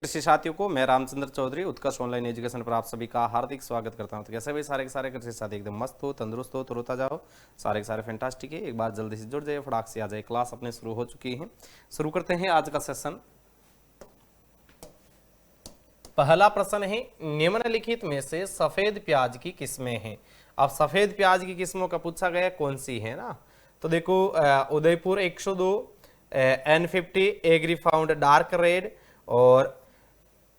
कृषि साथियों को मैं रामचंद्र चौधरी उत्कर्ष ऑनलाइन एजुकेशन पर आप सभी का हार्दिक स्वागत करता हूं। तो कैसे भाई सारे के सारे कृषि साथी एकदम मस्त हो, तंदुरुस्त हो, तरोताजा हो, सारे के सारे फैंटास्टिक है। एक बार जल्दी से जुड़ जाइए, फटाक से आ जाए। क्लास अपने शुरू हो चुकी है। शुरू करते हैं आज का सेशन। पहला प्रश्न है, निम्नलिखित में से सफेद प्याज की किस्में हैं। अब सफेद प्याज की किस्मों का पूछा गया कौन सी है ना। तो देखो Udaipur 102, N50, agrifound dark red और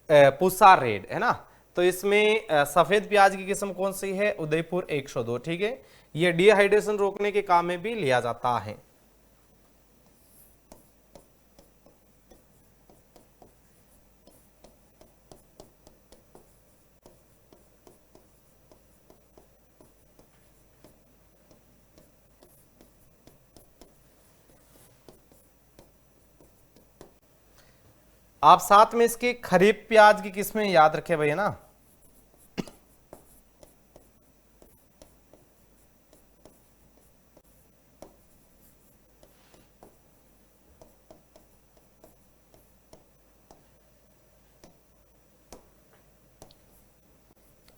पुसा रेड है ना। तो इसमें सफेद प्याज की किस्म कौन सी है? उदयपुर 102। ठीक है, ये डिहाइड्रेशन रोकने के काम में भी लिया जाता है। आप साथ में इसके खरीफ प्याज की किस्में याद रखे भैया ना।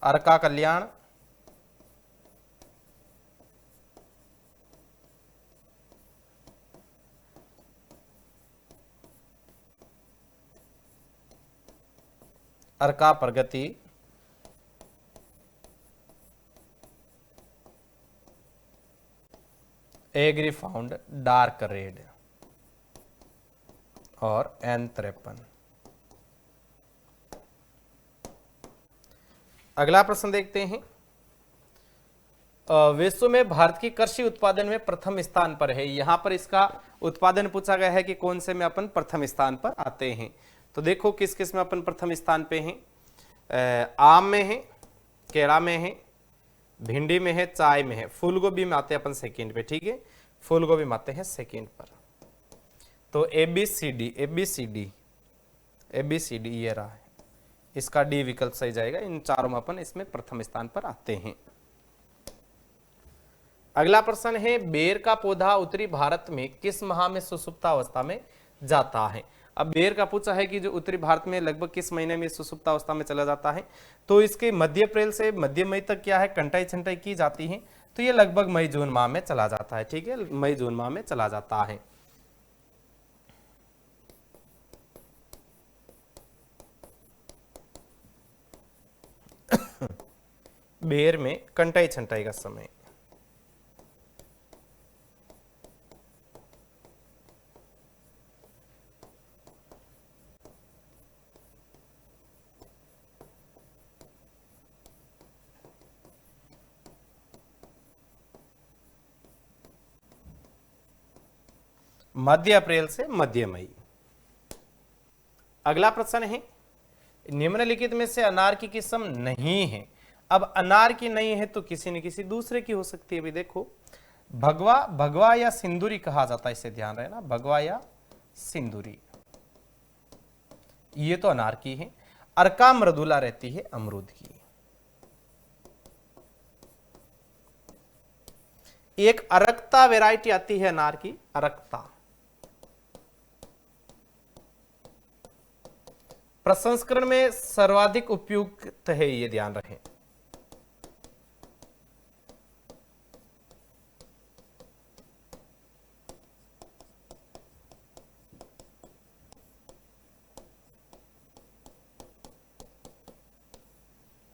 अर्का कल्याण, अर्का प्रगति, एग्री फाउंड डार्क रेड और N53। अगला प्रश्न देखते हैं। विश्व में भारत की कृषि उत्पादन में प्रथम स्थान पर है। यहां पर इसका उत्पादन पूछा गया है कि कौन से में अपन प्रथम स्थान पर आते हैं। तो देखो किस किस में अपन प्रथम स्थान पे हैं। आम में है, केला में है, भिंडी में है, चाय में है, फूलगोभी में आते हैं अपन सेकंड पे। ठीक है, फूलगोभी में आते हैं सेकंड पर। तो ABCD ये रहा है, इसका डी विकल्प सही जाएगा। इन चारों में अपन इसमें प्रथम स्थान पर आते हैं। अगला प्रश्न है, बेर का पौधा उत्तरी भारत में किस माह में सुसुप्तावस्था में जाता है। अब बेर का पूछा है कि जो उत्तरी भारत में लगभग किस महीने में सुसुप्तावस्था में चला जाता है। तो इसके मध्य अप्रैल से मध्य मई तक क्या है, कंटाई छंटाई की जाती है। तो ये लगभग मई जून माह में चला जाता है। ठीक है, मई जून माह में चला जाता है। बेर में कंटाई छंटाई का समय। मध्य अप्रैल से मध्य मई। अगला प्रश्न है, निम्नलिखित में से अनार की किस्म नहीं है। अब अनार की नहीं है तो किसी न किसी दूसरे की हो सकती है। अभी देखो, भगवा या सिंदूरी कहा जाता है, इसे ध्यान रहना, भगवा या सिंदूरी, ये तो अनार की है। अर्का मृदुला रहती है अमरूद की। एक अरक्ता वैरायटी आती है अनार की, अरक्ता। प्रसंस्करण में सर्वाधिक उपयुक्त है, ये ध्यान रखें।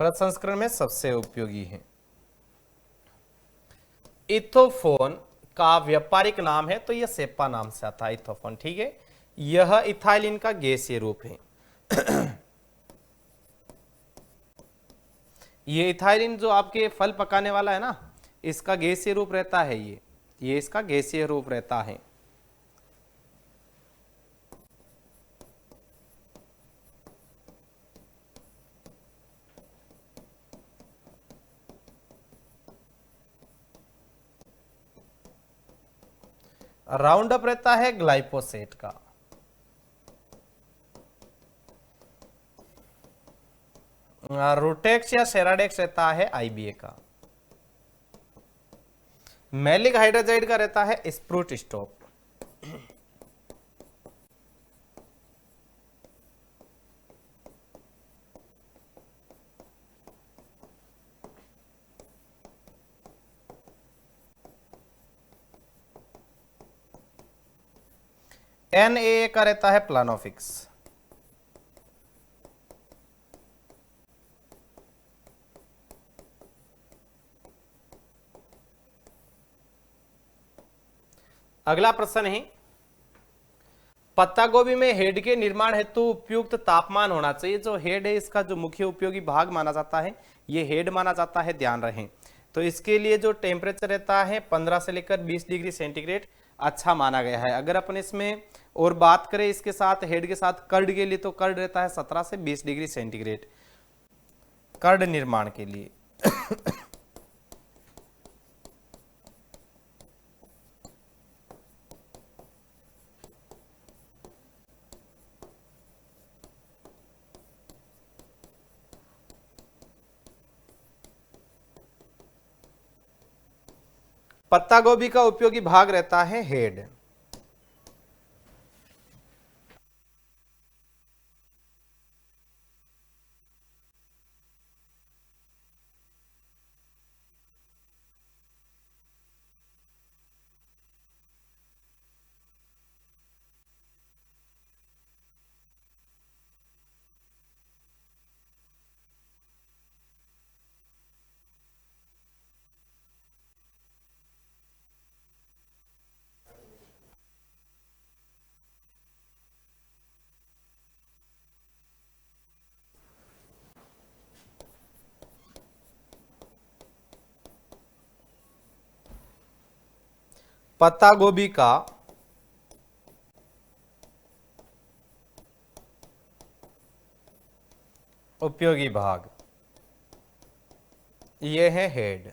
प्रसंस्करण में सबसे उपयोगी है। इथोफोन का व्यापारिक नाम है, तो यह सेप्पा नाम से आता है, इथोफोन। ठीक है, यह इथाइलिन का गैसीय रूप है। ये इथाइलिन जो आपके फल पकाने वाला है ना, इसका गैसीय रूप रहता है। ये इसका गैसीय रूप रहता है। राउंड अप रहता है ग्लाइफोसेट का। रोटेक्स या सेराडेक्स रहता है IBA का। मैलिक हाइड्रोजाइड का रहता है स्प्रूट स्टॉप। NaA का रहता है प्लानोफिक्स। अगला प्रश्न है, पत्ता गोभी में हेड के निर्माण हेतु उपयुक्त तापमान होना चाहिए। जो हेड है इसका जो मुख्य उपयोगी भाग माना जाता है ये हेड माना जाता है, ध्यान रहे। तो इसके लिए जो टेम्परेचर रहता है 15 से लेकर 20 डिग्री सेंटीग्रेड अच्छा माना गया है। अगर अपन इसमें और बात करें इसके साथ हेड के साथ कर्ड के लिए, तो कर्ड रहता है 17 से 20 डिग्री सेंटीग्रेड कर्ड निर्माण के लिए। पत्ता गोभी का उपयोगी भाग रहता है हेड। पत्ता गोभी का उपयोगी भाग ये है हेड।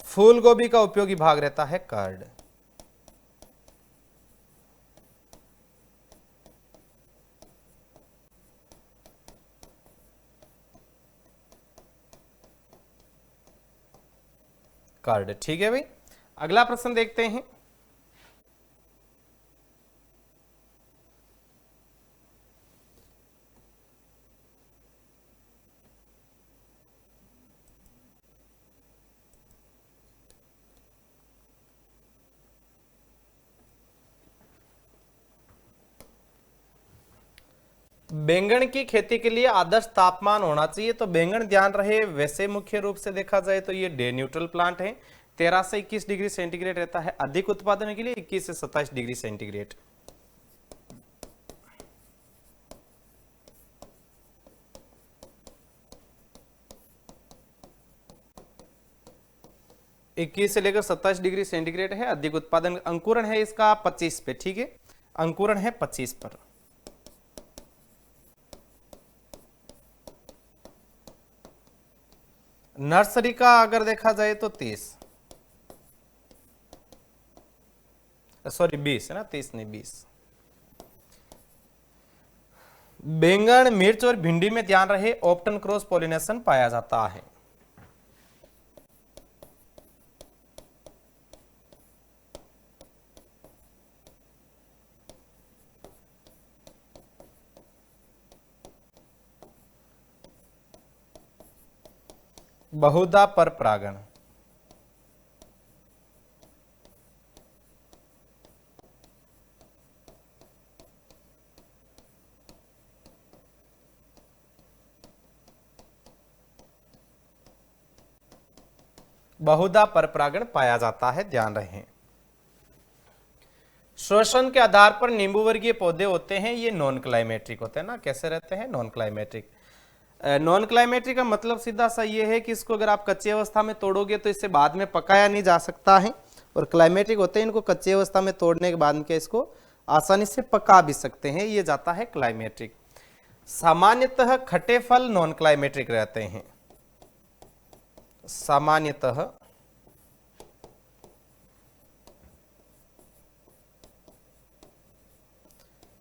फूल गोभी का उपयोगी भाग रहता है कर्ड। कर्ड, ठीक है भाई। अगला प्रश्न देखते हैं। बैंगन की खेती के लिए आदर्श तापमान होना चाहिए। तो बैंगन ध्यान रहे वैसे मुख्य रूप से देखा जाए तो ये डे न्यूट्रल प्लांट है। 13 से 21 डिग्री सेंटीग्रेड रहता है। अधिक उत्पादन के लिए 21 से 27 डिग्री सेंटीग्रेड। इक्कीस से लेकर 27 डिग्री सेंटीग्रेड है। अधिक उत्पादन, अंकुरण है इसका 25 पे, ठीक है, अंकुरण है 25 पर। नर्सरी का अगर देखा जाए तो 30, सॉरी 20 है ना, 30 नहीं 20। बैंगन, मिर्च और भिंडी में ध्यान रहे ऑप्टन क्रॉस पॉलिनेशन पाया जाता है। बहुधा पर परागण, बहुधा पर परागण पाया जाता है, ध्यान रहे। श्वसन के आधार पर नींबू वर्गीय पौधे होते हैं, ये नॉन क्लाइमेट्रिक होते हैं ना। कैसे रहते हैं? Non climacteric. नॉन क्लाइमेट्रिक का मतलब सीधा सा ये है कि इसको अगर आप कच्ची अवस्था में तोड़ोगे तो इसे बाद में पकाया नहीं जा सकता है। और क्लाइमेट्रिक होते हैं, इनको कच्ची अवस्था में तोड़ने के बाद में इसको आसानी से पका भी सकते हैं, ये जाता है क्लाइमेट्रिक। सामान्यतः खट्टे फल नॉन क्लाइमेट्रिक रहते हैं। सामान्यतः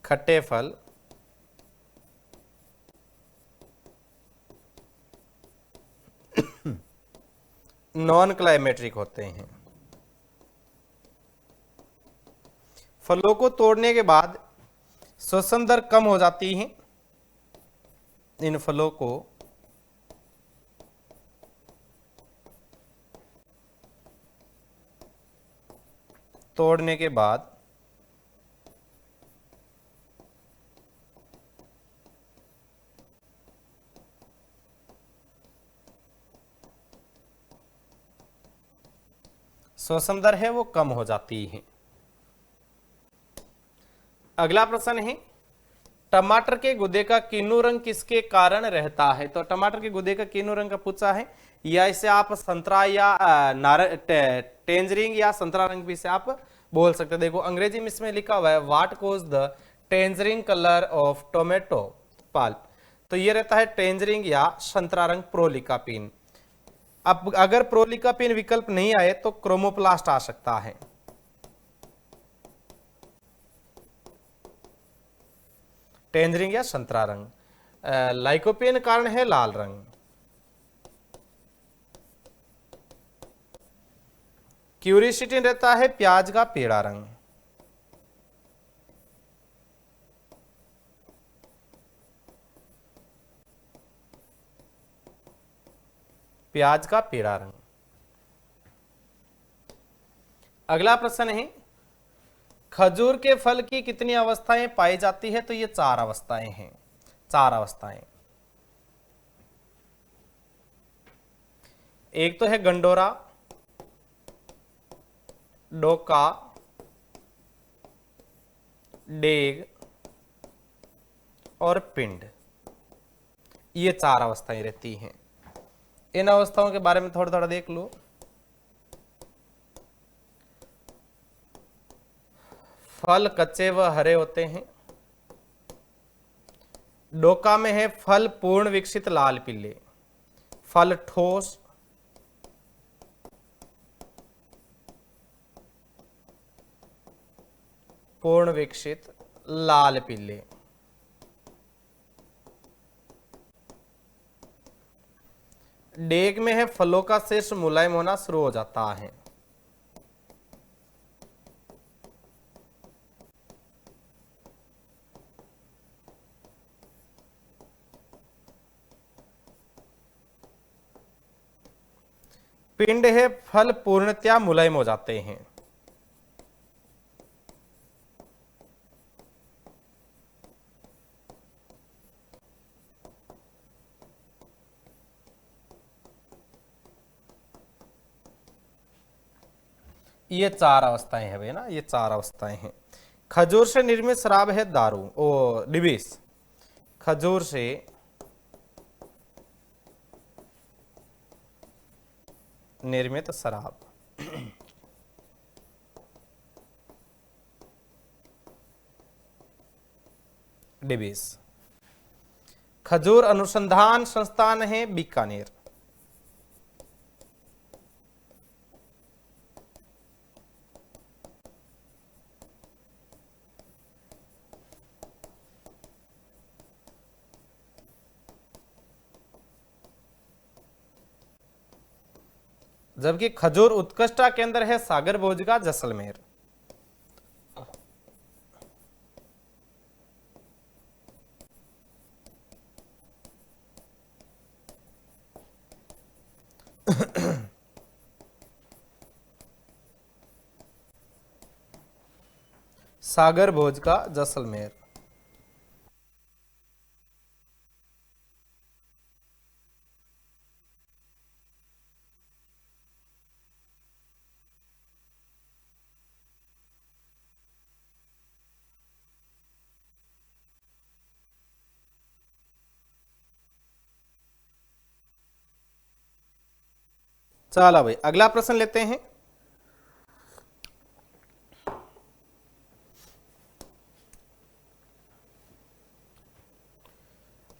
खट्टे फल नॉन क्लाइमेट्रिक होते हैं। फलों को तोड़ने के बाद श्वसन दर कम हो जाती है। इन फलों को तोड़ने के बाद श्वसन दर है वो कम हो जाती है। अगला प्रश्न है टमाटर के गुदे का किन्नू रंग किसके कारण रहता है। तो टमाटर के गुदे का किन्नू रंग का पूछा है, या इसे आप संतरा या टेंजरिंग या संतरा रंग भी इसे आप बोल सकते हैं। देखो अंग्रेजी में इसमें लिखा हुआ है what cause the tangerine colour of tomato pulp. तो ये रहता है टेंजरिंग या संतरा रंग, प्रोलिकापिन। अब अगर प्रोलिकापिन विकल्प नहीं आए तो क्रोमोप्लास्ट आ सकता है। टेंजरिंग या संतरा रंग। लाइकोपेन कारण है लाल रंग। क्यूरिसिटिन रहता है प्याज का पीला रंग। प्याज का पीला रंग। अगला प्रश्न है खजूर के फल की कितनी अवस्थाएं पाई जाती है। तो ये 4 अवस्थाएं हैं, 4 अवस्थाएं। एक तो है गंडोरा, डोका, डेग और पिंड। ये 4 अवस्थाएं रहती हैं। इन अवस्थाओं के बारे में थोड़ा थोड़ा देख लो। फल कच्चे व हरे होते हैं। डोका में है फल पूर्ण विकसित लाल पीले, फल ठोस, पूर्ण विकसित लाल पीले। डेग में है फलों का शीर्ष मुलायम होना शुरू हो जाता है। पिंड है फल पूर्णतया मुलायम हो जाते हैं। ये 4 अवस्थाएं हैं भाई ना, ये 4 अवस्थाएं हैं। खजूर से निर्मित शराब है दारू ओ डिबिस। खजूर से निर्मित शराब। डिबिस। खजूर अनुसंधान संस्थान है बीकानेर। जबकि खजूर उत्कृष्टता केंद्र है सागर भोज का जैसलमेर। सागर भोज का जैसलमेर। चलो भाई अगला प्रश्न लेते हैं।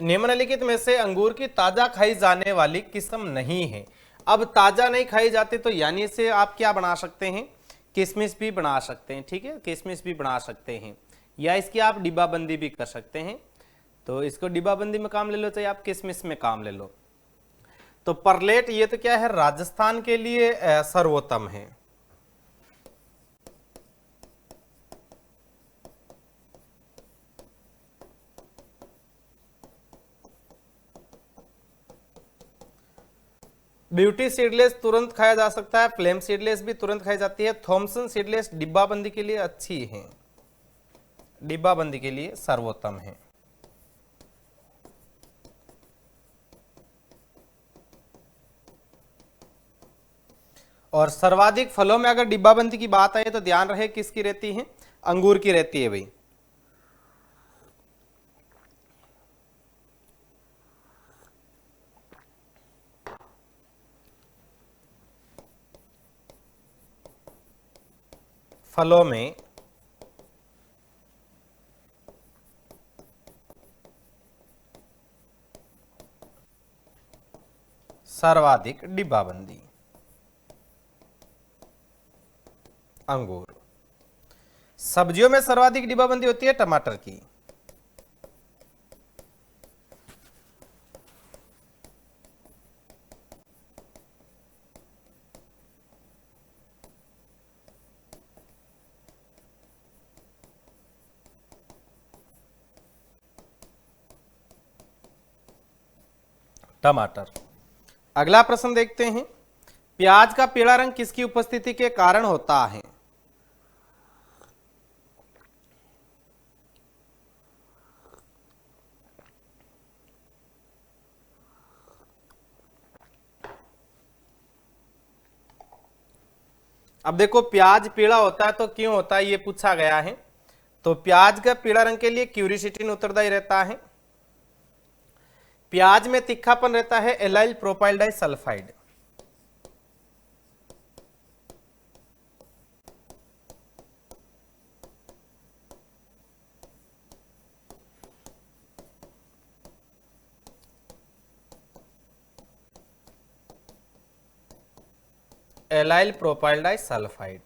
निम्नलिखित में से अंगूर की ताजा खाई जाने वाली किस्म नहीं है। अब ताजा नहीं खाई जाती तो यानी से आप क्या बना सकते हैं, किशमिश भी बना सकते हैं। ठीक है, किशमिश भी बना सकते हैं, या इसकी आप डिब्बाबंदी भी कर सकते हैं। तो इसको डिब्बाबंदी में काम ले लो, चाहे आप किशमिश में काम ले लो। तो परलेट ये तो क्या है, राजस्थान के लिए सर्वोत्तम है। ब्यूटी सीडलेस तुरंत खाया जा सकता है, फ्लेम सीडलेस भी तुरंत खाई जाती है। थॉमसन सीडलेस डिब्बाबंदी के लिए अच्छी है, डिब्बाबंदी के लिए सर्वोत्तम है। और सर्वाधिक फलों में अगर डिब्बाबंदी की बात आए तो ध्यान रहे किसकी रहती है, अंगूर की रहती है भाई। फलों में सर्वाधिक डिब्बाबंदी अंगूर। सब्जियों में सर्वाधिक डिब्बाबंदी होती है टमाटर की। टमाटर। अगला प्रश्न देखते हैं, प्याज का पीला रंग किसकी उपस्थिति के कारण होता है? अब देखो प्याज पीला होता है तो क्यों होता है ये पूछा गया है। तो प्याज का पीला रंग के लिए क्यूरिसिटिन उत्तरदायी रहता है। प्याज में तीखापन रहता है allyl propyl disulphide. Allyl propyl disulphide.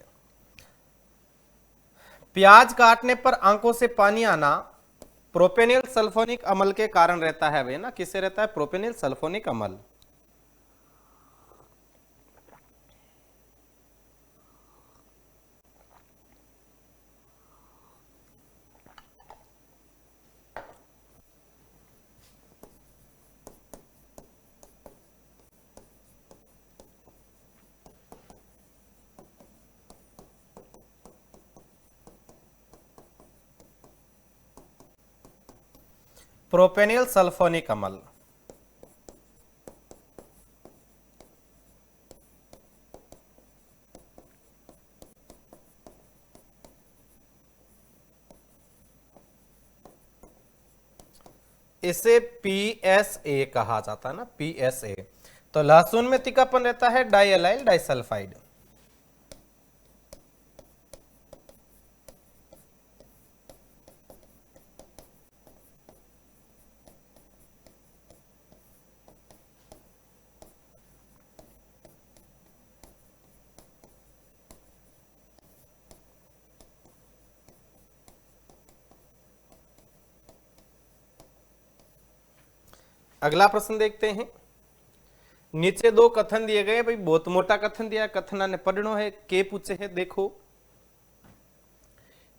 प्याज काटने पर आंखों से पानी आना प्रोपेनिल सल्फोनिक अम्ल के कारण रहता है भाई ना, किससे रहता है? प्रोपेनिल सल्फोनिक अम्ल। प्रोपेनिल सल्फोनिक अम्ल। इसे PSA कहा जाता है ना, PSA। तो लहसुन में तीखापन रहता है डाइएलाइल डाइसल्फाइड। अगला प्रश्न देखते हैं, नीचे दो कथन दिए गए भाई, बहुत मोटा कथन दिया, कथना ने पढ़नो है, के पूछे है देखो।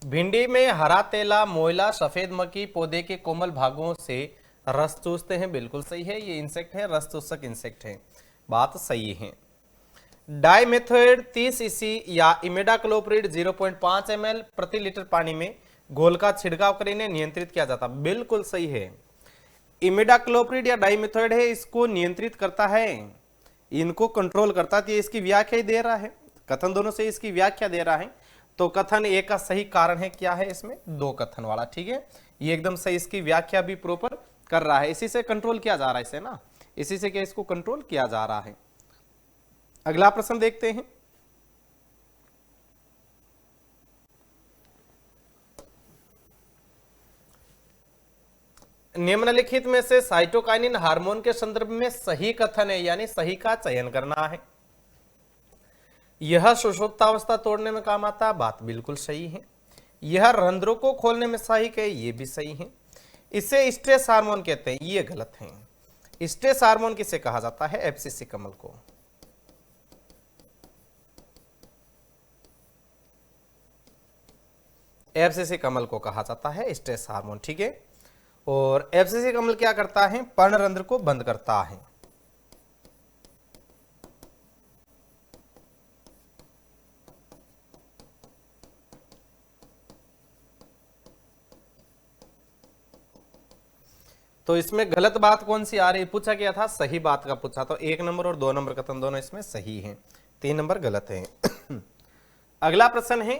भिंडी में हरा तेला मोयला सफेद मक्खी पौधे के कोमल भागों से रस चूसते हैं। बिल्कुल सही है, ये इंसेक्ट है, रस चूसक इंसेक्ट है, बात सही है। डाइमेथोएट 30 ईसी या इमिडाक्लोप्रिड 0.5 ml प्रति लीटर पानी में घोल का छिड़काव कर इन्हें नियंत्रित किया जाता। बिल्कुल सही है, इमिडाक्लोप्रिड या डाइमेथोएट है, इसको नियंत्रित करता है, इनको कंट्रोल करता है। इसकी व्याख्या ही दे रहा है, कथन दोनों से इसकी व्याख्या दे रहा है। तो कथन ए का सही कारण है क्या है इसमें? दो कथन वाला, ठीक है, ये एकदम सही, इसकी व्याख्या भी प्रॉपर कर रहा है, इसी से कंट्रोल किया जा रहा है इसे ना, इसी से क्या इसको कंट्रोल किया जा रहा है। अगला प्रश्न देखते हैं, निम्नलिखित में से साइटोकाइनिन हार्मोन के संदर्भ में सही कथन है, यानी सही का चयन करना है। यह सुषुप्तावस्था तोड़ने में काम आता है, बात बिल्कुल सही है। यह रंध्रों को खोलने में सहायक है, ये भी सही है। इसे स्ट्रेस हार्मोन कहते हैं, ये गलत है। स्ट्रेस हार्मोन किसे कहा जाता है? एफसीसी कमल को। एफसीसी कमल को कहा जाता है स्ट्रेस हार्मोन, ठीक है। और एफसीसी कमल क्या करता है? पर्णरंध्र को बंद करता है। तो इसमें गलत बात कौन सी आ रही, पूछा गया था, सही बात का पूछा, तो 1 नंबर और 2 नंबर कथन दोनों इसमें सही है। 3 नंबर गलत है। अगला प्रश्न है,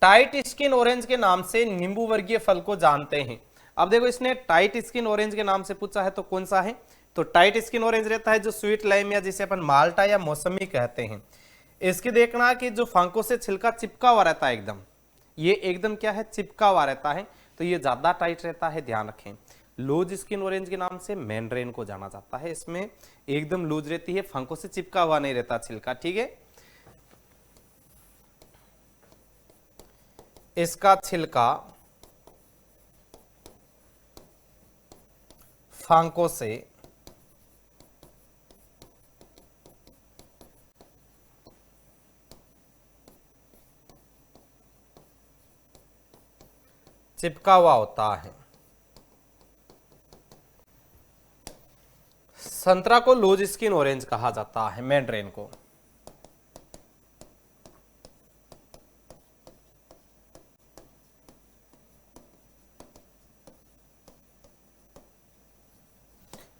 टाइट स्किन ऑरेंज के नाम से नींबू वर्गीय फल को जानते हैं। अब देखो इसने टाइट स्किन ऑरेंज के नाम से पूछा है, तो कौन सा है? तो टाइट स्किन ऑरेंज रहता है जो स्वीट लाइम या जिसे अपन माल्टा या मौसमी कहते हैं। इसकी देखना कि जो फांकों से छिलका चिपका हुआ रहता है एकदम, ये एकदम क्या है, चिपका हुआ रहता है, तो ये ज्यादा टाइट रहता है, ध्यान रखें। लूज स्किन ऑरेंज के नाम से मैंड्रेन को जाना जाता है, इसमें एकदम लूज रहती है, फांकों से चिपका हुआ नहीं रहता छिलका, ठीक है। इसका छिलका फांकों से चिपका हुआ होता है। संतरा को लूज स्किन ऑरेंज कहा जाता है, मैंड्रेन को।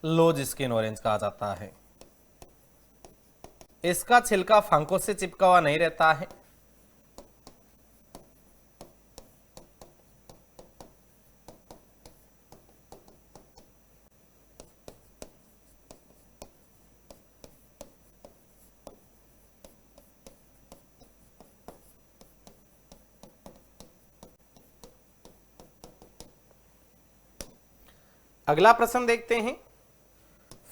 लूज स्किन ऑरेंज कहा जाता है। इसका छिलका फांकों से चिपका हुआ नहीं रहता है। अगला प्रश्न देखते हैं,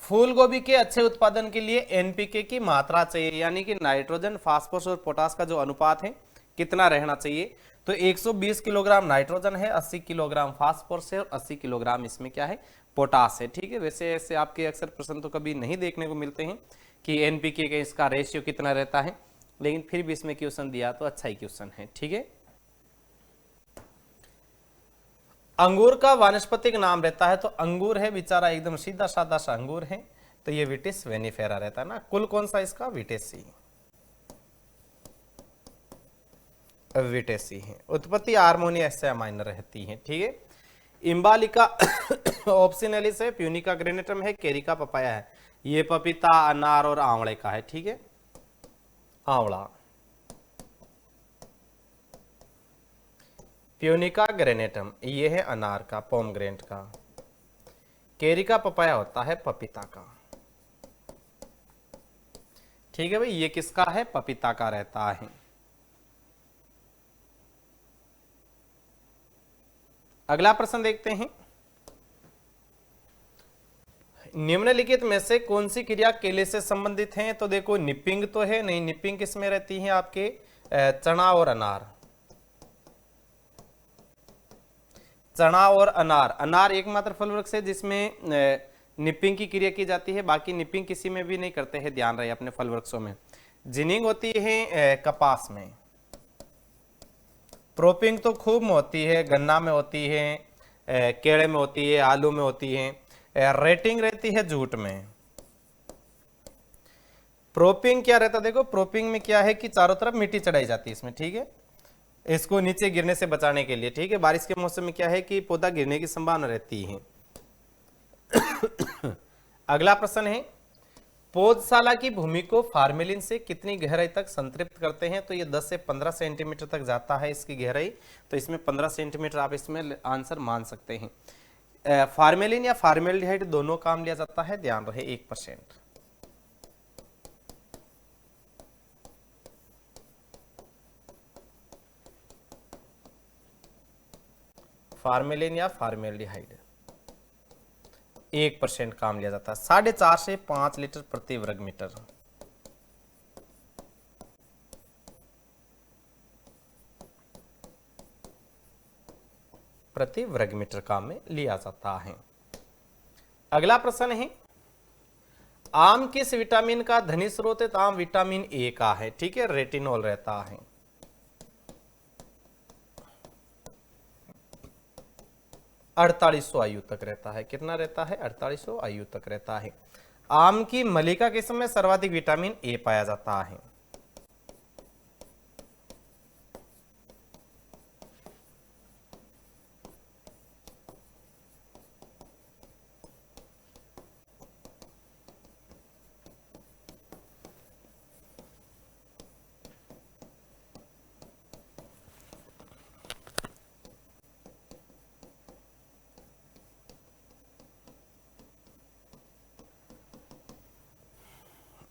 फूल गोभी के अच्छे उत्पादन के लिए एनपीके की मात्रा चाहिए, यानी कि नाइट्रोजन, फास्फोरस और पोटास का जो अनुपात है कितना रहना चाहिए? तो 120 किलोग्राम नाइट्रोजन है, 80 किलोग्राम फास्फोरस है और 80 किलोग्राम इसमें क्या है, पोटास है, ठीक है। वैसे ऐसे आपके अक्सर प्रश्न तो कभी नहीं देखने को मिलते हैं कि एनपीके का इसका रेशियो कितना रहता है, लेकिन फिर भी इसमें क्वेश्चन दिया तो अच्छा ही क्वेश्चन है, ठीक है। अंगूर का वानस्पतिक नाम रहता है, तो अंगूर है बेचारा एकदम सीधा साधा सा अंगूर है, तो ये विटिस वेनिफेरा रहता है ना। कुल कौन सा इसका? विटेसी, विटेसी है। उत्पत्ति हार्मोनिया एस्सा माइनर रहती है, ठीक है। इम्बालिका ऑप्शिनलिस है, प्यूनिका ग्रेनेटम है, केरिका पपाया है। ये पपीता, अनार और आंवले का है, ठीक है। आंवला, प्यूनिका ग्रेनेटम ये है अनार का, पोमग्रेनेट का। केरिका पपाया होता है पपीता का, ठीक है भाई। ये किसका है? पपीता का रहता है। अगला प्रश्न देखते हैं, निम्नलिखित में से कौन सी क्रिया केले से संबंधित है? तो देखो निपिंग तो है नहीं, निपिंग किसमें रहती है? आपके चना और अनार। चना और अनार, अनार एकमात्र फल वृक्ष है जिसमें निपिंग की क्रिया की जाती है, बाकी निपिंग किसी में भी नहीं करते हैं, ध्यान रहे अपने फल वृक्षों में। जिनिंग होती है कपास में। प्रोपिंग तो खूब में होती है, गन्ना में होती है, केले में होती है, आलू में होती है। रेटिंग रहती है जूट में। प्रोपिंग क्या रहता है? देखो प्रोपिंग में क्या है कि चारों तरफ मिट्टी चढ़ाई जाती है इसमें, ठीक है, इसको नीचे गिरने से बचाने के लिए, ठीक है। बारिश के मौसम में क्या है कि पौधा गिरने की संभावना रहती है। अगला प्रश्न है, पौधशाला की भूमि को फार्मेलिन से कितनी गहराई तक संतृप्त करते हैं? तो ये 10 से 15 सेंटीमीटर तक जाता है इसकी गहराई, तो इसमें 15 सेंटीमीटर आप इसमें आंसर मान सकते हैं। फार्मेलिन या फार्मेल्डिहाइड दोनों काम लिया जाता है, ध्यान रहे 1%। फार्मेलिन या फार्मेल्डिहाइड 1% काम लिया जाता है, 4.5 से 5 लीटर प्रति वर्ग मीटर। प्रति वर्ग मीटर काम में लिया जाता है। अगला प्रश्न है, आम किस विटामिन का धनी स्रोत है? तो आम विटामिन ए का है, ठीक है, रेटिनॉल रहता है। अड़तालीस आयु तक रहता है, कितना रहता है? 4800 आयु तक रहता है। आम की मलिका किस्म में सर्वाधिक विटामिन ए पाया जाता है।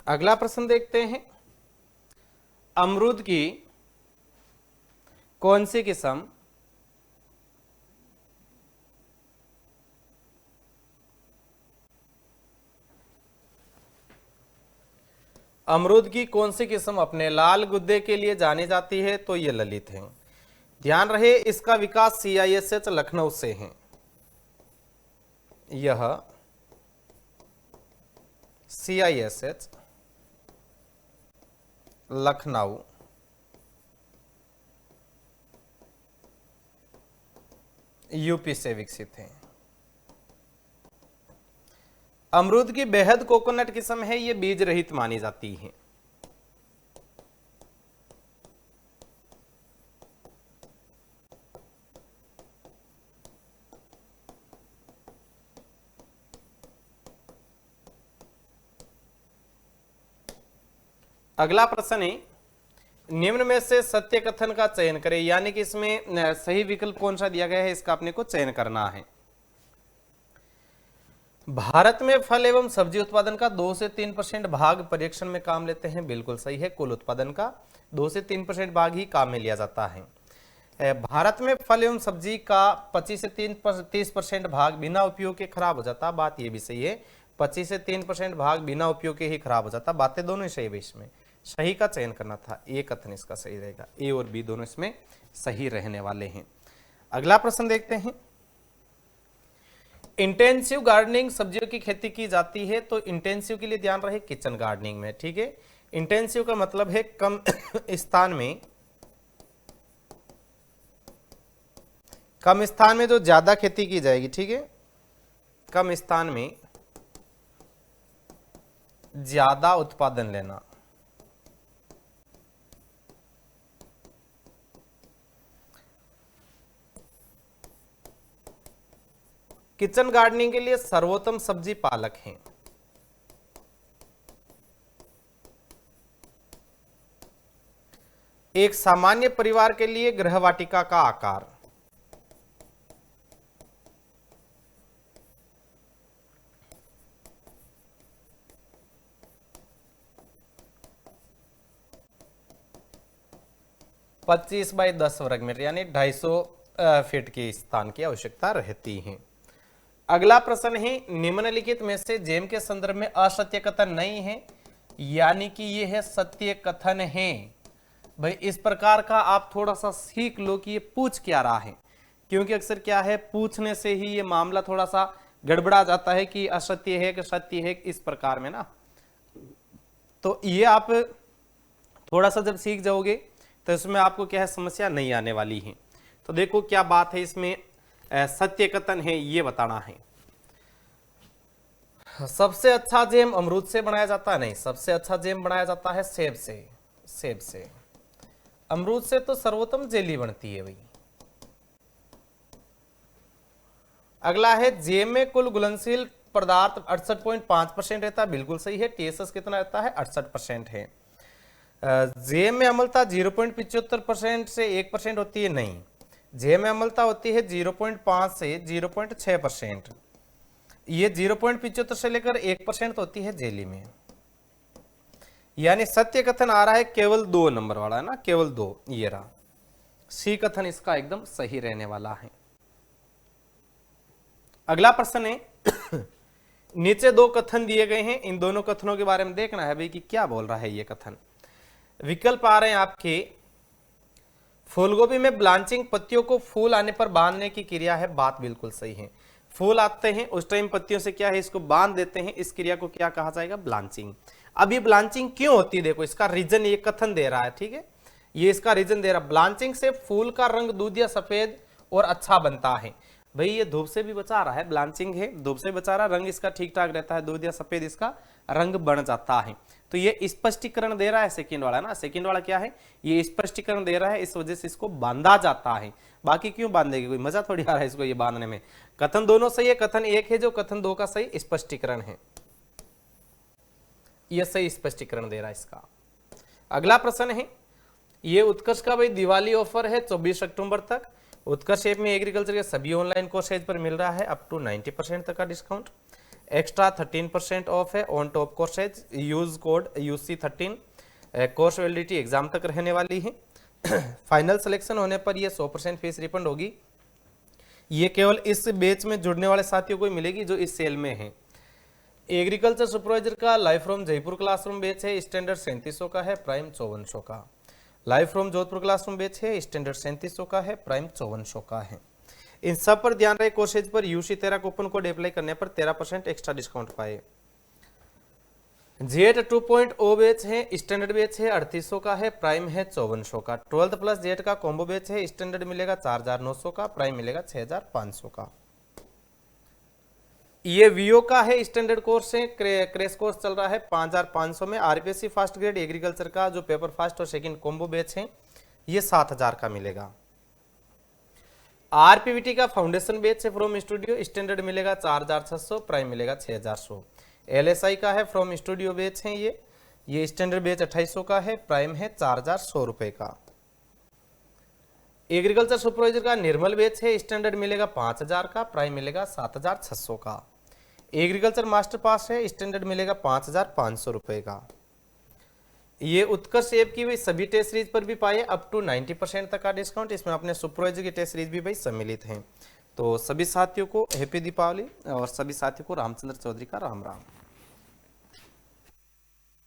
अगला प्रश्न देखते हैं, अमरूद की कौन सी किस्म अमरूद की कौन सी किस्म अपने लाल गुद्दे के लिए जानी जाती है? तो ये ललित है। ध्यान रहे इसका विकास CISH लखनऊ से है। यह CISH लखनऊ यूपी से विकसित है। अमरूद की बेहद कोकोनट किस्म है, ये बीज रहित मानी जाती है। अगला प्रश्न है, निम्न में से सत्य कथन का चयन करें, यानी कि इसमें सही विकल्प कौन सा दिया गया है, इसका अपने को चयन करना है। भारत में फल एवं सब्जी उत्पादन का 2 से 3% भाग पर्यवेक्षण में काम लेते हैं, बिल्कुल सही है। कुल उत्पादन का 2 से 3% भाग ही काम में लिया जाता है। भारत में फल एवं सब्जी का 25 से 30% भाग बिना उपयोग के खराब हो जाता, बात ये भी सही है। 25 से 3% भाग बिना उपयोग के ही खराब हो जाता, बातें दोनों ही सही है। इसमें सही का चयन करना था, ए कथन इसका सही रहेगा। ए और बी दोनों इसमें सही रहने वाले हैं। अगला प्रश्न देखते हैं, इंटेंसिव गार्डनिंग सब्जियों की खेती की जाती है, तो इंटेंसिव के लिए ध्यान रहे किचन गार्डनिंग में, ठीक है। इंटेंसिव का मतलब है कम स्थान में जो ज्यादा खेती की जाएगी, ठीक है। कम स्थान में ज्यादा उत्पादन लेना। किचन गार्डनिंग के लिए सर्वोत्तम सब्जी पालक हैं। एक सामान्य परिवार के लिए गृहवाटिका का आकार। पच्चीस बाई 10 वर्ग मीटर यानी 250 फीट की स्थान की आवश्यकता रहती है। अगला प्रश्न है, निम्नलिखित में से जेम के संदर्भ में असत्य कथन नहीं है, यानी कि यह है सत्य कथन है। भाई इस प्रकार का आप थोड़ा सा सीख लो कि ये पूछ क्या रहा है, क्योंकि अक्सर क्या है पूछने से ही ये मामला थोड़ा सा गड़बड़ा जाता है कि असत्य है कि सत्य है, इस प्रकार में ना। तो ये आप थोड़ा सा जब सीख जाओगे तो इसमें आपको क्या है समस्या नहीं आने वाली है। तो देखो क्या बात है, इसमें सत्य कथन है ये बताना है। सबसे अच्छा जेम अमरूद से बनाया जाता है, नहीं, सबसे अच्छा जेम बनाया जाता है सेब से। सेब से, अमरूद से तो सर्वोत्तम जेली बनती है भाई। अगला है, जेम में कुल घुलनशील पदार्थ 68.5% रहता है, बिल्कुल सही है। TSS कितना रहता है, 68% है। जेम में अम्लता 0.75% से 1% होती है, नहीं, जेम में अम्लता होती है 0.5 से 0.6%। ये 0.75 से लेकर 1% होती है जेली में। यानी सत्य कथन आ रहा है केवल 2 नंबर वाला है ना, केवल 2, ये रहा। सी कथन इसका एकदम सही रहने वाला है। अगला प्रश्न है, नीचे 2 कथन दिए गए हैं, इन दोनों कथनों के बारे में देखना है भाई कि क्या बोल रहा है ये कथन। विकल्प आ रहे हैं आपके, फूलगोभी में ब्लांचिंग पत्तियों को फूल आने पर बांधने की क्रिया है, बात बिल्कुल सही है। फूल आते हैं उस टाइम पत्तियों से क्या है इसको बांध देते हैं, इस क्रिया को क्या कहा जाएगा, ब्लांचिंग। अब ये ब्लांचिंग क्यों होती है, देखो इसका रीजन ये कथन दे रहा है, ठीक है, ये इसका रीजन दे रहा है। ब्लांचिंग से फूल का रंग दूधिया सफेद और अच्छा बनता है। भाई ये धूप से भी बचा रहा है, ब्लांचिंग है, धूप से बचा रहा, रंग इसका ठीक ठाक रहता है, दूधिया सफेद इसका रंग बन जाता है। तो ये स्पष्टीकरण दे रहा है सेकंड वाला ना। सेकंड वाला क्या है, ये स्पष्टीकरण दे रहा है, इस वजह से इसको बांधा जाता है। बाकी क्यों बांधेगी, कोई मजा थोड़ी आ रहा है इसको ये बांधने में। कथन दोनों सही है, कथन एक है जो कथन 2 का सही स्पष्टीकरण है, ये सही स्पष्टीकरण दे रहा है इसका। अगला प्रश्न है, ये उत्कर्ष का भाई दिवाली ऑफर है 24 अक्टूबर तक। उत्कर्ष ऐप में एग्रीकल्चर के सभी ऑनलाइन कोर्सेज पर मिल रहा है अप टू 90% तक का डिस्काउंट। एक्स्ट्रा 13% ऑफ है on top courses. Use code UC13। Course validity exam तक रहने वाली है। फाइनल सिलेक्शन होने पर ये 100% फीस रिफंड होगी। ये केवल इस बैच में जुड़ने वाले साथियों को ही मिलेगी जो इस सेल में है। एग्रीकल्चर सुपरवाइजर का live from Jaipur classroom batch है, स्टैंडर्ड 3700 का है, प्राइम 5400 का। Live from Jodhpur classroom batch है, स्टैंडर्ड 3700 का है, प्राइम 5400 का है। इन सब पर ध्यान रहे, कोर्सेज पर UC13 कूपन कोड अप्लाई करने पर 13% एक्स्ट्रा डिस्काउंट पाए। जेट 2.0 बैच है, स्टैंडर्ड बैच है 3800 का है, प्राइम है 5400 का। 12th प्लस जेट का कॉम्बो बैच है, स्टैंडर्ड मिलेगा 4900 का, प्राइम मिलेगा 6500 का। ये वीओ का है, स्टैंडर्ड कोर्स है, क्रैश कोर्स चल रहा है 5500 में। आरपीएससी फास्ट ग्रेड एग्रीकल्चर का जो पेपर फास्ट और सेकंड कॉम्बो बैच है ये 7000 का मिलेगा। आरपीवीटी का फाउंडेशन बैच है फ्रॉम स्टूडियो, स्टैंडर्ड मिलेगा 4600, प्राइम मिलेगा 6100। एलएसआई का है फ्रॉम स्टूडियो बैच है, ये स्टैंडर्ड बैच 2800 का है, प्राइम है 4100 रुपए का। एग्रीकल्चर सुपरवाइजर का निर्मल बैच है, स्टैंडर्ड मिलेगा 5000 का, प्राइम मिलेगा 7600 का। एग्रीकल्चर मास्टर पास है, स्टैंडर्ड मिलेगा 5500 रुपए का। ये उत्कर्ष ऐप की भाई सभी टेस्ट सीरीज पर भी पाए अप टू 90% तक का डिस्काउंट। इसमें अपने सुपरवाइजर की टेस्ट सीरीज भी भाई सम्मिलित हैं। तो सभी साथियों को हैप्पी दीपावली और सभी साथियों को रामचंद्र चौधरी का राम राम।